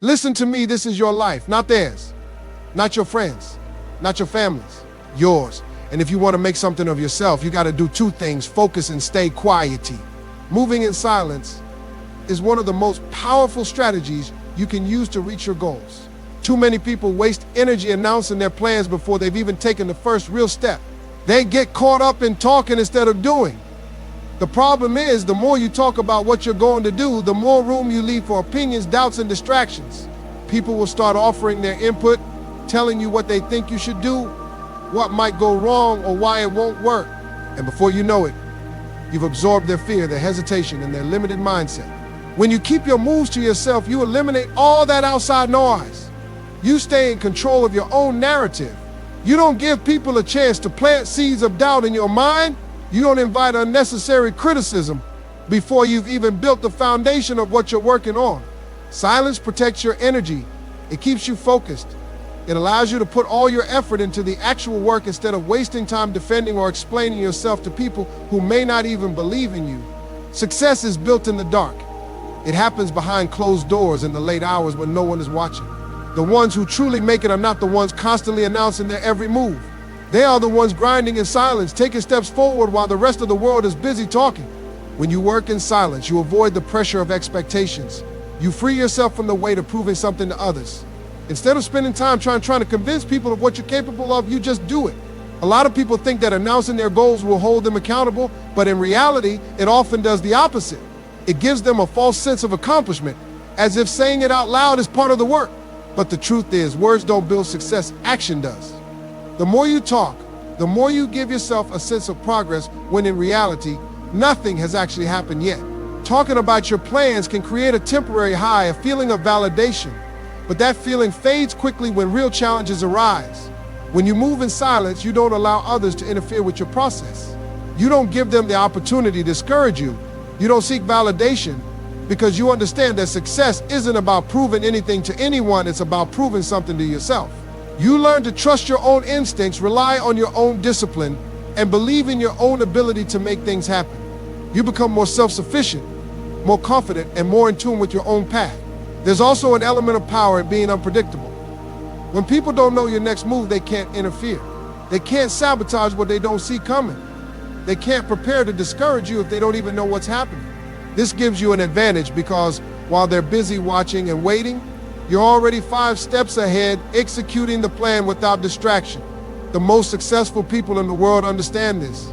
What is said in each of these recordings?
Listen to me, this is your life, not theirs. Not your friends, not your families, yours. And if you want to make something of yourself, you got to do two things: focus and stay quiety. Moving in silence is one of the most powerful strategies you can use to reach your goals. Too many people waste energy announcing their plans before they've even taken the first real step. They get caught up in talking instead of doing. The problem is, the more you talk about what you're going to do, the more room you leave for opinions, doubts, and distractions. People will start offering their input, telling you what they think you should do, what might go wrong, or why it won't work. And before you know it, you've absorbed their fear, their hesitation, and their limited mindset. When you keep your moves to yourself, you eliminate all that outside noise. You stay in control of your own narrative. You don't give people a chance to plant seeds of doubt in your mind. You don't invite unnecessary criticism before you've even built the foundation of what you're working on. Silence protects your energy. It keeps you focused. It allows you to put all your effort into the actual work instead of wasting time defending or explaining yourself to people who may not even believe in you. Success is built in the dark. It happens behind closed doors in the late hours when no one is watching. The ones who truly make it are not the ones constantly announcing their every move. They are the ones grinding in silence, taking steps forward while the rest of the world is busy talking. When you work in silence, you avoid the pressure of expectations. You free yourself from the weight of proving something to others. Instead of spending time trying to convince people of what you're capable of, you just do it. A lot of people think that announcing their goals will hold them accountable, but in reality, it often does the opposite. It gives them a false sense of accomplishment, as if saying it out loud is part of the work. But the truth is, words don't build success, action does. The more you talk, the more you give yourself a sense of progress, when in reality, nothing has actually happened yet. Talking about your plans can create a temporary high, a feeling of validation. But that feeling fades quickly when real challenges arise. When you move in silence, you don't allow others to interfere with your process. You don't give them the opportunity to discourage you. You don't seek validation, because you understand that success isn't about proving anything to anyone, it's about proving something to yourself. You learn to trust your own instincts, rely on your own discipline, and believe in your own ability to make things happen. You become more self-sufficient, more confident, and more in tune with your own path. There's also an element of power in being unpredictable. When people don't know your next move, they can't interfere. They can't sabotage what they don't see coming. They can't prepare to discourage you if they don't even know what's happening. This gives you an advantage because while they're busy watching and waiting, you're already 5 steps ahead, executing the plan without distraction. The most successful people in the world understand this.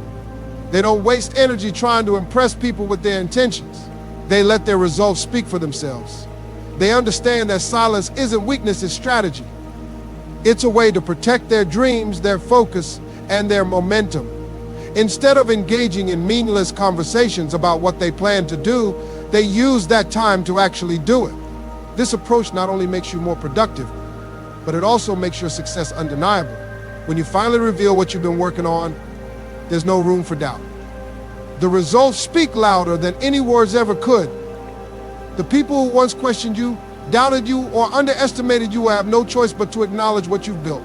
They don't waste energy trying to impress people with their intentions. They let their results speak for themselves. They understand that silence isn't weakness, it's strategy. It's a way to protect their dreams, their focus, and their momentum. Instead of engaging in meaningless conversations about what they plan to do, they use that time to actually do it. This approach not only makes you more productive, but it also makes your success undeniable. When you finally reveal what you've been working on, there's no room for doubt. The results speak louder than any words ever could. The people who once questioned you, doubted you, or underestimated you will have no choice but to acknowledge what you've built.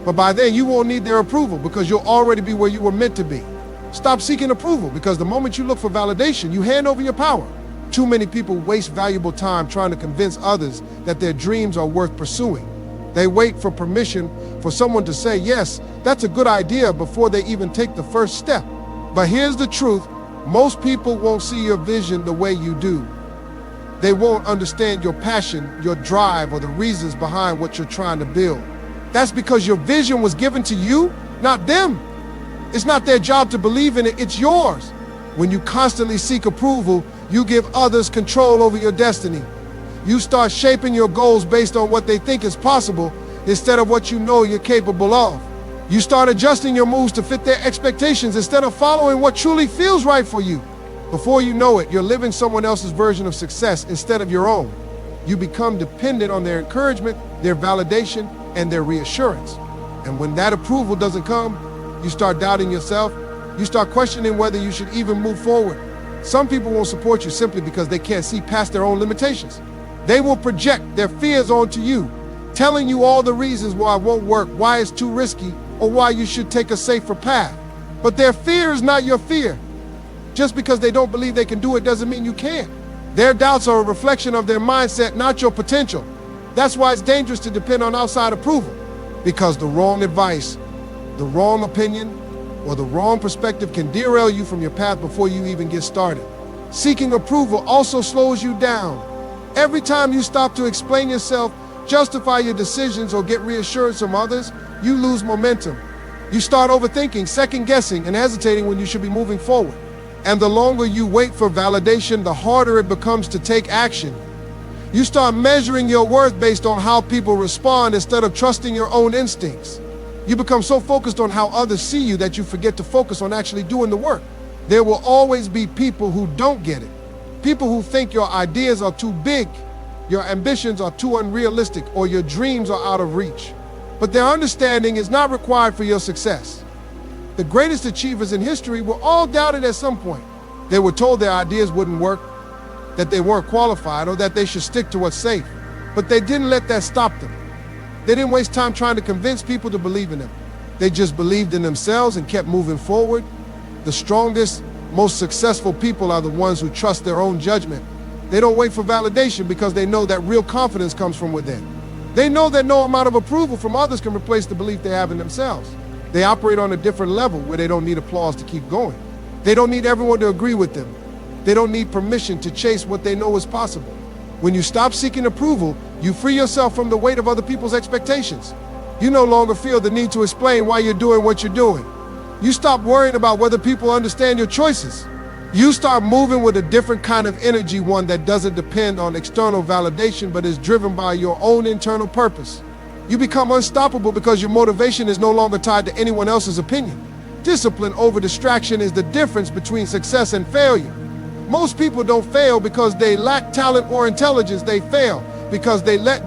But by then, you won't need their approval because you'll already be where you were meant to be. Stop seeking approval, because the moment you look for validation, you hand over your power. Too many people waste valuable time trying to convince others that their dreams are worth pursuing. They wait for permission for someone to say, yes, that's a good idea, before they even take the first step. But here's the truth. Most people won't see your vision the way you do. They won't understand your passion, your drive, or the reasons behind what you're trying to build. That's because your vision was given to you, not them. It's not their job to believe in it, it's yours. When you constantly seek approval, you give others control over your destiny. You start shaping your goals based on what they think is possible instead of what you know you're capable of. You start adjusting your moves to fit their expectations instead of following what truly feels right for you. Before you know it, you're living someone else's version of success instead of your own. You become dependent on their encouragement, their validation, and their reassurance. And when that approval doesn't come, you start doubting yourself. You start questioning whether you should even move forward. Some people won't support you simply because they can't see past their own limitations. They will project their fears onto you, telling you all the reasons why it won't work, why it's too risky, or why you should take a safer path. But their fear is not your fear. Just because they don't believe they can do it doesn't mean you can't. Their doubts are a reflection of their mindset, not your potential. That's why it's dangerous to depend on outside approval, because the wrong advice, the wrong opinion, or the wrong perspective can derail you from your path before you even get started. Seeking approval also slows you down. Every time you stop to explain yourself, justify your decisions, or get reassurance from others, you lose momentum. You start overthinking, second-guessing, and hesitating when you should be moving forward. And the longer you wait for validation, the harder it becomes to take action. You start measuring your worth based on how people respond instead of trusting your own instincts. You become so focused on how others see you that you forget to focus on actually doing the work. There will always be people who don't get it. People who think your ideas are too big, your ambitions are too unrealistic, or your dreams are out of reach. But their understanding is not required for your success. The greatest achievers in history were all doubted at some point. They were told their ideas wouldn't work, that they weren't qualified, or that they should stick to what's safe. But they didn't let that stop them. They didn't waste time trying to convince people to believe in them. They just believed in themselves and kept moving forward. The strongest, most successful people are the ones who trust their own judgment. They don't wait for validation because they know that real confidence comes from within. They know that no amount of approval from others can replace the belief they have in themselves. They operate on a different level where they don't need applause to keep going. They don't need everyone to agree with them. They don't need permission to chase what they know is possible. When you stop seeking approval, you free yourself from the weight of other people's expectations. You no longer feel the need to explain why you're doing what you're doing. You stop worrying about whether people understand your choices. You start moving with a different kind of energy, one that doesn't depend on external validation but is driven by your own internal purpose. You become unstoppable because your motivation is no longer tied to anyone else's opinion. Discipline over distraction is the difference between success and failure. Most people don't fail because they lack talent or intelligence. They fail because they let